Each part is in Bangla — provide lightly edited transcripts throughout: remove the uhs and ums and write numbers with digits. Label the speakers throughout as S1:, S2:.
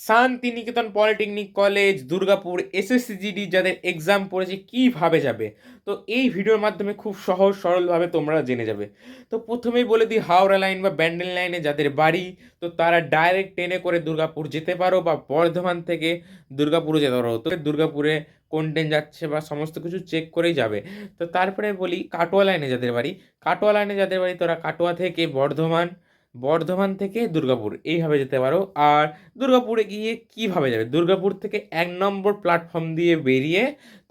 S1: Santiniketan polytechnic college Durgapur SSC GD যাদের এক্সাম পড়েছে কিভাবে যাবে, তো এই ভিডিওর মাধ্যমে খুব সহজ সরলভাবে তোমরা জেনে যাবে। তো প্রথমেই বলে দিই, হাওড়া লাইন বা ব্যান্ডেল লাইনে যাদের বাড়ি, তো তারা ডাইরেক্ট ট্রেনে করে দুর্গাপুর যেতে পারো, বা বর্ধমান থেকে দুর্গাপুরে যেতে পারো। তো দুর্গাপুরে কোন ট্রেন যাচ্ছে বা সমস্ত কিছু চেক করেই যাবে। তো তারপরে বলি, কাটোয়া লাইনে যাদের বাড়ি, কাটোয়া লাইনে যাদের বাড়ি তোরা কাটোয়া থেকে বর্ধমান, বর্ধমান থেকে দুর্গাপুর এইভাবে যেতে পারো। আর দুর্গাপুরে গিয়ে কিভাবে যাবে, দুর্গাপুর থেকে 1 নম্বর প্ল্যাটফর্ম দিয়ে বেরিয়ে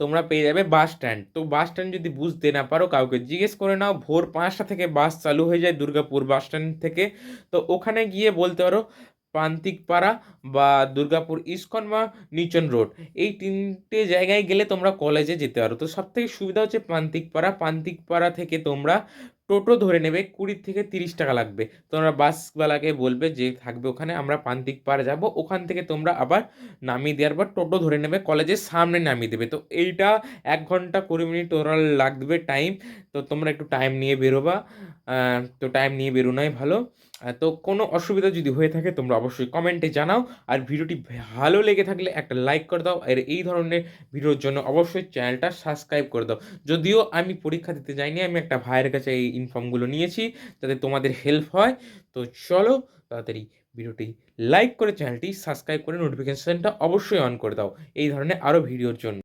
S1: তোমরা পেয়ে যাবে বাস স্ট্যান্ড। তো বাস স্ট্যান্ড যদি বুঝতে না পারো কাউকে জিজ্ঞেস করে নাও, ভোর 5টা থেকে বাস চালু হয়ে যায় দুর্গাপুর বাস স্ট্যান্ড থেকে। তো ওখানে গিয়ে বলতে পারো প্রান্তিক পাড়া বা দুর্গাপুর ইস্কন বা নিচন রোড, এই তিনটে জায়গায় গেলে তোমরা কলেজে যেতে পারো। তো সব থেকে সুবিধা হচ্ছে প্রান্তিক পাড়া, প্রান্তিক পাড়া থেকে তোমরা টোটো ধরে নেবে, 20 থেকে 30 টাকা লাগবে। তোমরা বাসওয়ালাকে বলবে যে থাকবে ওখানে, আমরা প্রান্তিক পাড় যাব, ওখান থেকে তোমরা আবার নামিয়ে দেওয়ার পর টোটো ধরে নেবে, কলেজের সামনে নামিয়ে দেবে। তো এইটা 1 ঘন্টা 20 মিনিট ওরাল লাগবে টাইম। তো তোমরা একটু টাইম নিয়ে বেরোবা। তো টাইম নিয়ে বেরোনোই ভালো। তো কোনো অসুবিধা যদি হয়ে থাকে তোমরা অবশ্যই কমেন্টে জানাও। আর ভিডিওটি ভালো লেগে থাকলে একটা লাইক করে দাও, আর এই ধরনের ভিডিওর জন্য অবশ্যই চ্যানেলটা সাবস্ক্রাইব করে দাও। যদিও আমি পরীক্ষা দিতে যাইনি, আমি একটা ভাইয়ের কাছে এই ইনফর্মগুলো নিয়েছি যাতে তোমাদের হেল্প হয়। তো চলো তাড়াতাড়ি ভিডিওটি লাইক করে চ্যানেলটি সাবস্ক্রাইব করে নোটিফিকেশনটা অবশ্যই অন করে দাও এই ধরনের আরও ভিডিওর জন্য।